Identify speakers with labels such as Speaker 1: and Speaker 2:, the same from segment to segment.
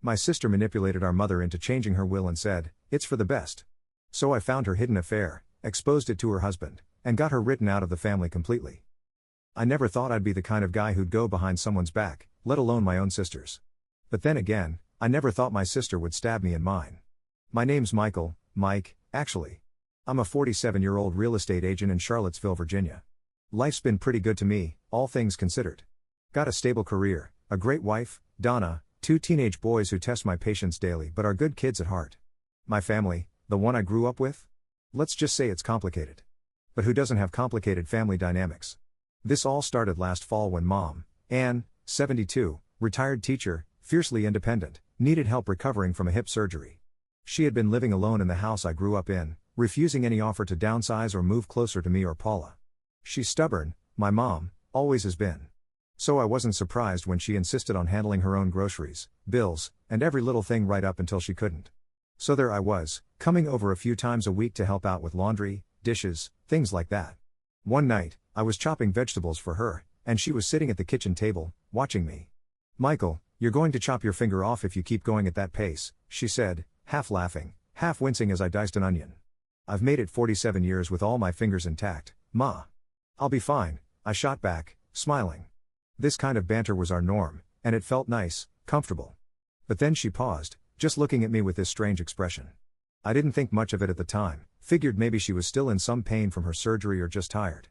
Speaker 1: My sister manipulated our mother into changing her will and said, "It's for the best." So I found her hidden affair, exposed it to her husband, and got her written out of the family completely. I never thought I'd be the kind of guy who'd go behind someone's back, let alone my own sister's. But then again, I never thought my sister would stab me in mine. My name's Michael, Mike, actually. I'm a 47-year-old real estate agent in Charlottesville, Virginia. Life's been pretty good to me, all things considered. Got a stable career, a great wife, Donna, 2 teenage boys who test my patience daily but are good kids at heart. My family, the one I grew up with? Let's just say it's complicated. But who doesn't have complicated family dynamics? This all started last fall when Mom, Ann, 72, retired teacher, fiercely independent, needed help recovering from a hip surgery. She had been living alone in the house I grew up in, refusing any offer to downsize or move closer to me or Paula. She's stubborn, my mom, always has been. So I wasn't surprised when she insisted on handling her own groceries, bills, and every little thing right up until she couldn't. So there I was, coming over a few times a week to help out with laundry, dishes, things like that. One night, I was chopping vegetables for her, and she was sitting at the kitchen table, watching me. "Michael, you're going to chop your finger off if you keep going at that pace," she said, half laughing, half wincing as I diced an onion. "I've made it 47 years with all my fingers intact, Ma." "I'll be fine," I shot back, smiling. This kind of banter was our norm, and it felt nice, comfortable. But then she paused, just looking at me with this strange expression. I didn't think much of it at the time, figured maybe she was still in some pain from her surgery or just tired.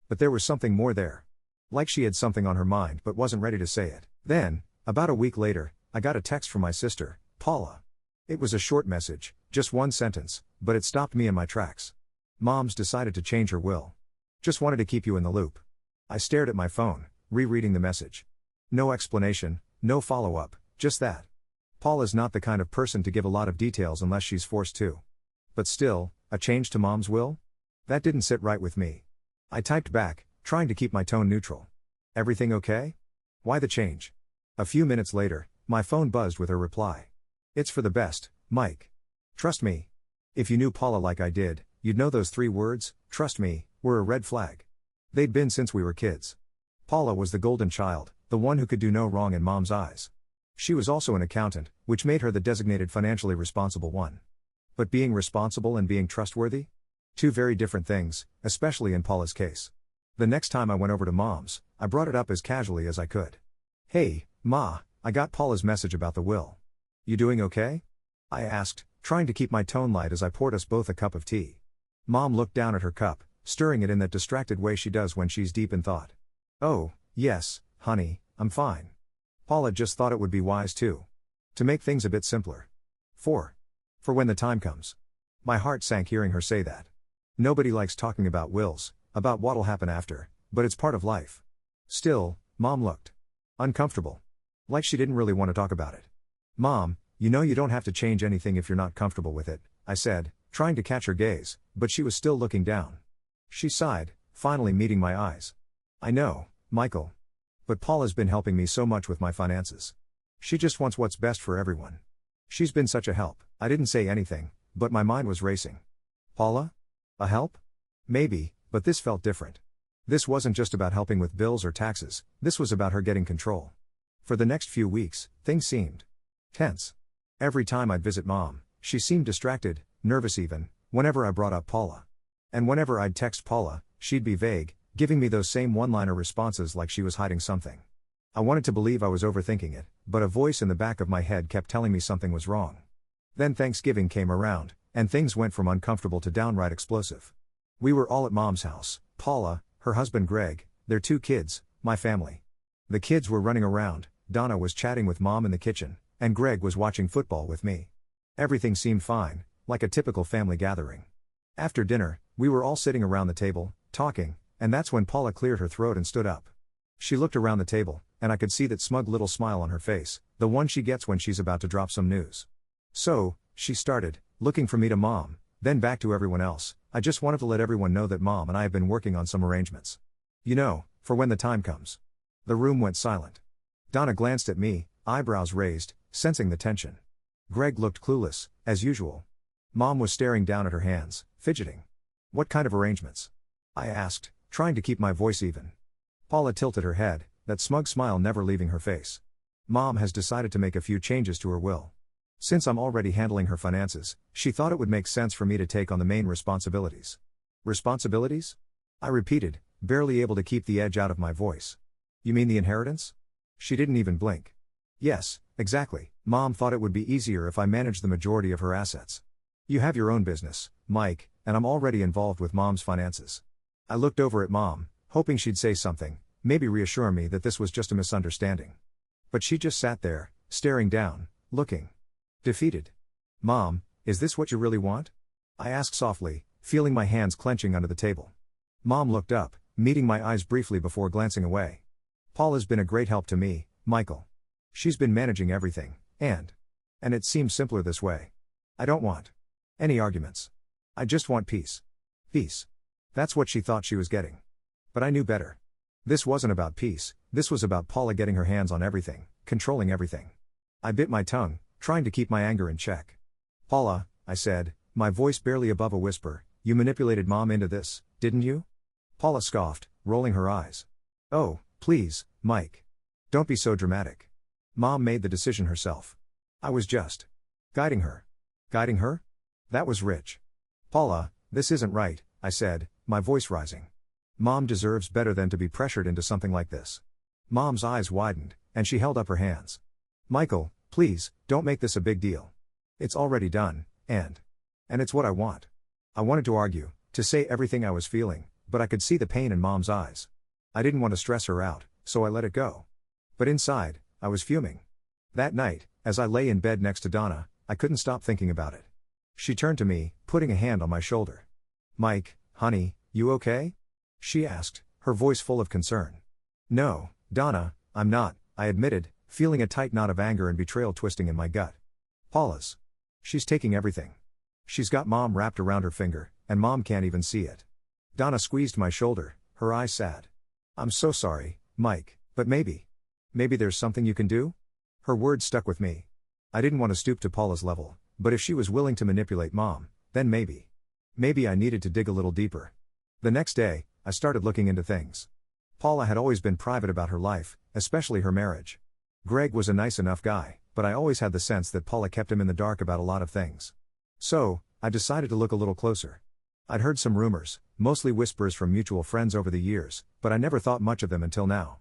Speaker 1: But there was something more there. Like she had something on her mind but wasn't ready to say it. Then, about a week later, I got a text from my sister, Paula. It was a short message, just one sentence, but it stopped me in my tracks. "Mom's decided to change her will. Just wanted to keep you in the loop." I stared at my phone, rereading the message. No explanation, no follow-up, just that. Paula's not the kind of person to give a lot of details unless she's forced to. But still, a change to Mom's will? That didn't sit right with me. I typed back, trying to keep my tone neutral. "Everything okay? Why the change?" A few minutes later, my phone buzzed with her reply. "It's for the best, Mike. Trust me. If you knew Paula like I did, you'd know those 3 words, trust me, were a red flag. They'd been since we were kids. Paula was the golden child, the one who could do no wrong in Mom's eyes. She was also an accountant, which made her the designated financially responsible one. But being responsible and being trustworthy? 2 very different things, especially in Paula's case. The next time I went over to Mom's, I brought it up as casually as I could. "Hey, Ma, I got Paula's message about the will. You doing okay?" I asked, trying to keep my tone light as I poured us both a cup of tea. Mom looked down at her cup, stirring it in that distracted way she does when she's deep in thought. "Oh, yes, honey, I'm fine. Paula just thought it would be wise to make things a bit simpler. For when the time comes." My heart sank hearing her say that. Nobody likes talking about wills, about what'll happen after, but it's part of life. Still, Mom looked uncomfortable. Like she didn't really want to talk about it. "Mom, you know you don't have to change anything if you're not comfortable with it," I said, trying to catch her gaze, but she was still looking down. She sighed, finally meeting my eyes. "I know, Michael. But Paula's been helping me so much with my finances. She just wants what's best for everyone. She's been such a help." I didn't say anything, but my mind was racing. Paula? A help? Maybe, but this felt different. This wasn't just about helping with bills or taxes, this was about her getting control. For the next few weeks, things seemed tense. Every time I'd visit Mom, she seemed distracted, nervous even, whenever I brought up Paula. And whenever I'd text Paula, she'd be vague, giving me those same one-liner responses like she was hiding something. I wanted to believe I was overthinking it, but a voice in the back of my head kept telling me something was wrong. Then Thanksgiving came around, and things went from uncomfortable to downright explosive. We were all at Mom's house, Paula, her husband Greg, their 2 kids, my family. The kids were running around, Donna was chatting with Mom in the kitchen, and Greg was watching football with me. Everything seemed fine, like a typical family gathering. After dinner, we were all sitting around the table, talking, and that's when Paula cleared her throat and stood up. She looked around the table, and I could see that smug little smile on her face, the one she gets when she's about to drop some news. "So," she started, looking from me to Mom, then back to everyone else, "I just wanted to let everyone know that Mom and I have been working on some arrangements. You know, for when the time comes." The room went silent. Donna glanced at me, eyebrows raised, sensing the tension. Greg looked clueless, as usual. Mom was staring down at her hands, fidgeting. "What kind of arrangements?" I asked, trying to keep my voice even. Paula tilted her head, that smug smile never leaving her face. Mom has decided to make a few changes to her will. Since I'm already handling her finances, she thought it would make sense for me to take on the main responsibilities. Responsibilities? I repeated, barely able to keep the edge out of my voice. You mean the inheritance? She didn't even blink. Yes, exactly. Mom thought it would be easier if I managed the majority of her assets. You have your own business, Mike, and I'm already involved with Mom's finances. I looked over at Mom, hoping she'd say something, maybe reassure me that this was just a misunderstanding. But she just sat there, staring down, looking defeated. Mom, is this what you really want? I asked softly, feeling my hands clenching under the table. Mom looked up, meeting my eyes briefly before glancing away. Paula's been a great help to me, Michael. She's been managing everything, and it seems simpler this way. I don't want any arguments. I just want peace. Peace. That's what she thought she was getting. But I knew better. This wasn't about peace, this was about Paula getting her hands on everything, controlling everything. I bit my tongue, trying to keep my anger in check. Paula, I said, my voice barely above a whisper, you manipulated Mom into this, didn't you? Paula scoffed, rolling her eyes. Oh, please, Mike. Don't be so dramatic. Mom made the decision herself. I was just guiding her. Guiding her? That was rich. Paula, this isn't right, I said, my voice rising. Mom deserves better than to be pressured into something like this. Mom's eyes widened, and she held up her hands. Michael, please, don't make this a big deal. It's already done, and it's what I want. I wanted to argue, to say everything I was feeling, but I could see the pain in Mom's eyes. I didn't want to stress her out, so I let it go. But inside, I was fuming. That night, as I lay in bed next to Donna, I couldn't stop thinking about it. She turned to me, putting a hand on my shoulder. Mike, honey, you okay? She asked, her voice full of concern. No, Donna, I'm not, I admitted, feeling a tight knot of anger and betrayal twisting in my gut. Paula's. She's taking everything. She's got Mom wrapped around her finger, and Mom can't even see it. Donna squeezed my shoulder, her eyes sad. I'm so sorry, Mike, but maybe there's something you can do? Her words stuck with me. I didn't want to stoop to Paula's level, but if she was willing to manipulate Mom, then maybe I needed to dig a little deeper. The next day, I started looking into things. Paula had always been private about her life, especially her marriage. Greg was a nice enough guy, but I always had the sense that Paula kept him in the dark about a lot of things. So, I decided to look a little closer. I'd heard some rumors, mostly whispers from mutual friends over the years, but I never thought much of them until now.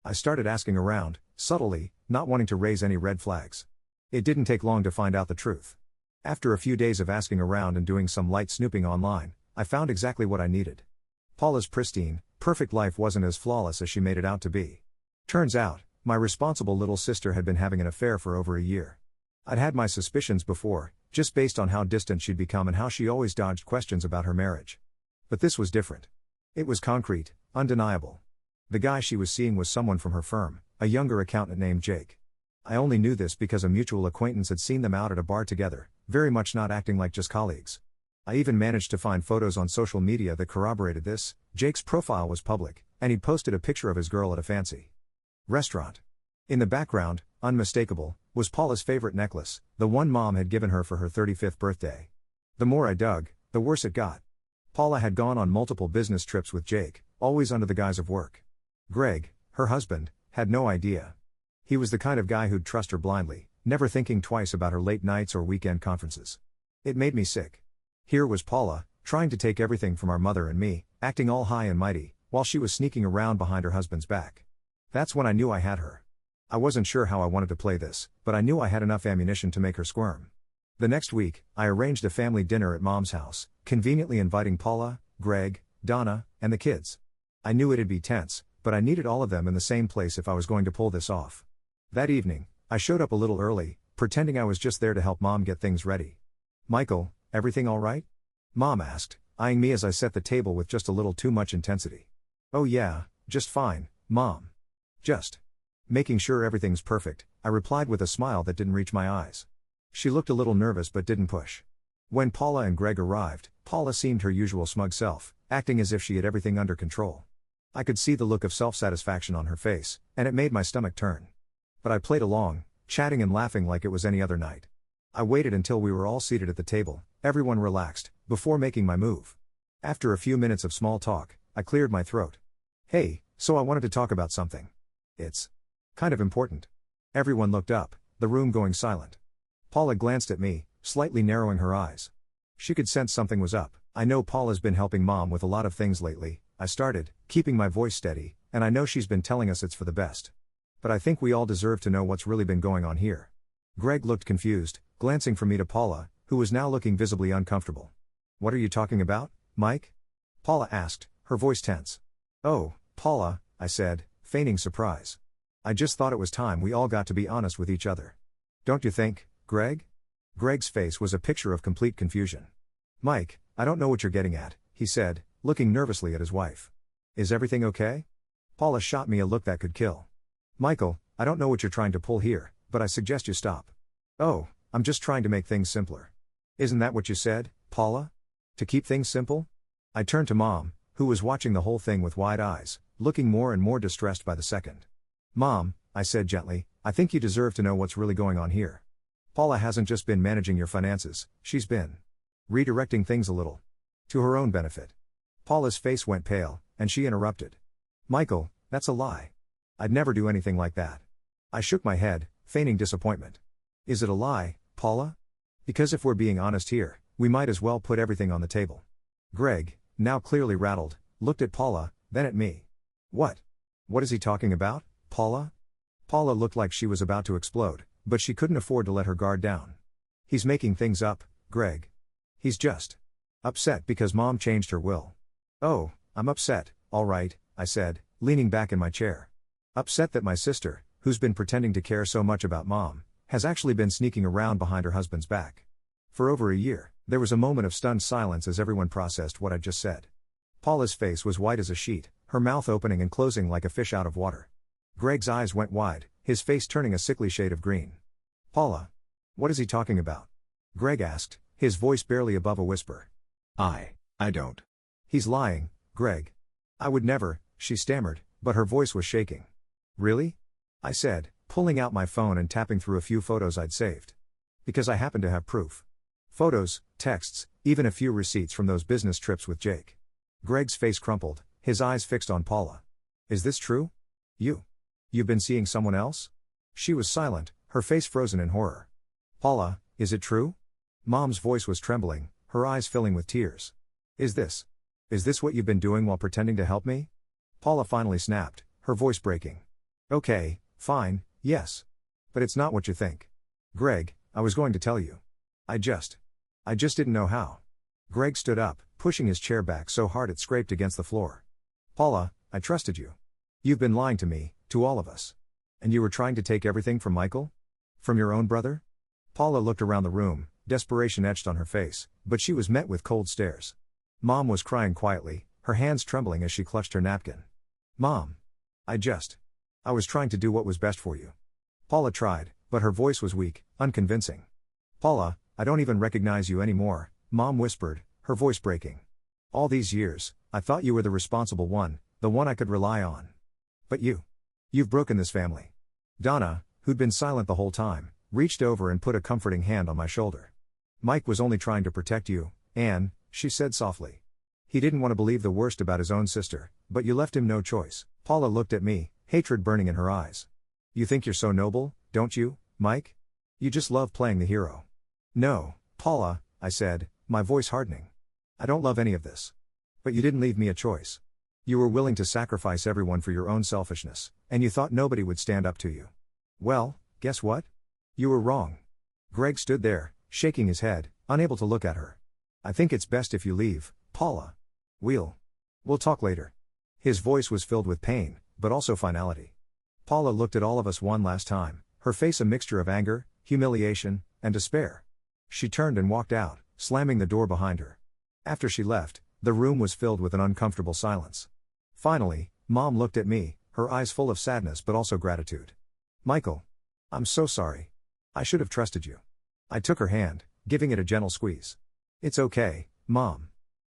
Speaker 1: I started asking around, subtly, not wanting to raise any red flags. It didn't take long to find out the truth. After a few days of asking around and doing some light snooping online, I found exactly what I needed. Paula's pristine, perfect life wasn't as flawless as she made it out to be. Turns out, my responsible little sister had been having an affair for over a year. I'd had my suspicions before, just based on how distant she'd become and how she always dodged questions about her marriage. But this was different. It was concrete, undeniable. The guy she was seeing was someone from her firm, a younger accountant named Jake. I only knew this because a mutual acquaintance had seen them out at a bar together, very much not acting like just colleagues. I even managed to find photos on social media that corroborated this. Jake's profile was public, and he'd posted a picture of his girl at a fancy restaurant. In the background, unmistakable, was Paula's favorite necklace, the one Mom had given her for her 35th birthday. The more I dug, the worse it got. Paula had gone on multiple business trips with Jake, always under the guise of work. Greg, her husband, had no idea. He was the kind of guy who'd trust her blindly, never thinking twice about her late nights or weekend conferences. It made me sick. Here was Paula, trying to take everything from our mother and me, acting all high and mighty, while she was sneaking around behind her husband's back. That's when I knew I had her. I wasn't sure how I wanted to play this, but I knew I had enough ammunition to make her squirm. The next week, I arranged a family dinner at Mom's house, conveniently inviting Paula, Greg, Donna, and the kids. I knew it'd be tense, but I needed all of them in the same place if I was going to pull this off. That evening, I showed up a little early, pretending I was just there to help Mom get things ready. Michael, everything all right? Mom asked, eyeing me as I set the table with just a little too much intensity. Oh yeah, just fine, Mom. Just making sure everything's perfect, I replied with a smile that didn't reach my eyes. She looked a little nervous but didn't push. When Paula and Greg arrived, Paula seemed her usual smug self, acting as if she had everything under control. I could see the look of self-satisfaction on her face, and it made my stomach turn. But I played along, chatting and laughing like it was any other night. I waited until we were all seated at the table, everyone relaxed, before making my move. After a few minutes of small talk, I cleared my throat. Hey, so I wanted to talk about something. It's kind of important. Everyone looked up, the room going silent. Paula glanced at me, slightly narrowing her eyes. She could sense something was up. I know Paula's been helping Mom with a lot of things lately, I started, keeping my voice steady, and I know she's been telling us it's for the best. But I think we all deserve to know what's really been going on here. Greg looked confused, glancing from me to Paula, who was now looking visibly uncomfortable. What are you talking about, Mike? Paula asked, her voice tense. Oh, Paula, I said, feigning surprise. I just thought it was time we all got to be honest with each other. Don't you think, Greg? Greg's face was a picture of complete confusion. Mike, I don't know what you're getting at, he said, looking nervously at his wife. Is everything okay? Paula shot me a look that could kill. Michael, I don't know what you're trying to pull here, but I suggest you stop. Oh, I'm just trying to make things simpler. Isn't that what you said, Paula? To keep things simple? I turned to Mom, who was watching the whole thing with wide eyes, looking more and more distressed by the second. Mom, I said gently, I think you deserve to know what's really going on here. Paula hasn't just been managing your finances, she's been redirecting things a little. To her own benefit. Paula's face went pale, and she interrupted. Michael, that's a lie. I'd never do anything like that. I shook my head, feigning disappointment. Is it a lie, Paula? Because if we're being honest here, we might as well put everything on the table. Greg, now clearly rattled, looked at Paula, then at me. What? What is he talking about, Paula? Paula looked like she was about to explode, but she couldn't afford to let her guard down. He's making things up, Greg. He's just upset because Mom changed her will. Oh, I'm upset, all right, I said, leaning back in my chair. Upset that my sister, who's been pretending to care so much about Mom, has actually been sneaking around behind her husband's back. For over a year, there was a moment of stunned silence as everyone processed what I'd just said. Paula's face was white as a sheet, her mouth opening and closing like a fish out of water. Greg's eyes went wide, his face turning a sickly shade of green. Paula. What is he talking about? Greg asked, his voice barely above a whisper. I don't. He's lying, Greg. I would never, she stammered, but her voice was shaking. Really? I said, pulling out my phone and tapping through a few photos I'd saved. Because I happen to have proof. Photos, texts, even a few receipts from those business trips with Jake. Greg's face crumpled, his eyes fixed on Paula. Is this true? You've been seeing someone else? She was silent, her face frozen in horror. Paula, is it true? Mom's voice was trembling, her eyes filling with tears. Is this what you've been doing while pretending to help me? Paula finally snapped, her voice breaking. Okay, fine, yes. But it's not what you think. Greg, I was going to tell you. I just didn't know how. Greg stood up, pushing his chair back so hard it scraped against the floor. Paula, I trusted you. You've been lying to me, to all of us. And you were trying to take everything from Michael? From your own brother? Paula looked around the room, desperation etched on her face, but she was met with cold stares. Mom was crying quietly, her hands trembling as she clutched her napkin. Mom. I was trying to do what was best for you. Paula tried, but her voice was weak, unconvincing. Paula, I don't even recognize you anymore, Mom whispered, her voice breaking. All these years, I thought you were the responsible one, the one I could rely on. But you've broken this family. Donna, who'd been silent the whole time, reached over and put a comforting hand on my shoulder. Mike was only trying to protect you, Anne, she said softly. He didn't want to believe the worst about his own sister, but you left him no choice. Paula looked at me, hatred burning in her eyes. You think you're so noble, don't you, Mike? You just love playing the hero. No, Paula, I said, my voice hardening. I don't love any of this. But you didn't leave me a choice. You were willing to sacrifice everyone for your own selfishness, and you thought nobody would stand up to you. Well, guess what? You were wrong. Greg stood there, shaking his head, unable to look at her. I think it's best if you leave, Paula. We'll talk later. His voice was filled with pain, but also finality. Paula looked at all of us one last time, her face a mixture of anger, humiliation, and despair. She turned and walked out, slamming the door behind her. After she left, the room was filled with an uncomfortable silence. Finally, Mom looked at me, her eyes full of sadness but also gratitude. Michael. I'm so sorry. I should have trusted you. I took her hand, giving it a gentle squeeze. It's okay, Mom.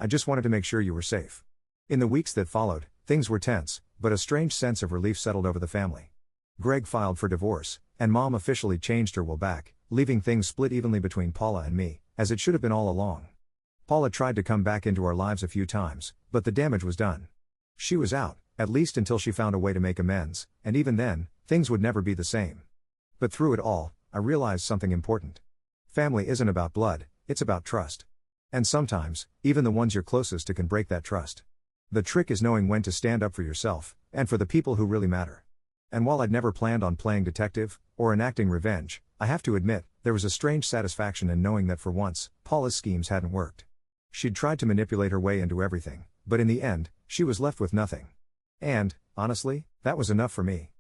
Speaker 1: I just wanted to make sure you were safe. In the weeks that followed, things were tense, but a strange sense of relief settled over the family. Greg filed for divorce, and Mom officially changed her will back, leaving things split evenly between Paula and me, as it should have been all along. Paula tried to come back into our lives a few times, but the damage was done. She was out, at least until she found a way to make amends, and even then, things would never be the same. But through it all, I realized something important. Family isn't about blood, it's about trust. And sometimes, even the ones you're closest to can break that trust. The trick is knowing when to stand up for yourself, and for the people who really matter. And while I'd never planned on playing detective, or enacting revenge, I have to admit, there was a strange satisfaction in knowing that for once, Paula's schemes hadn't worked. She'd tried to manipulate her way into everything, but in the end, she was left with nothing. And, honestly, that was enough for me.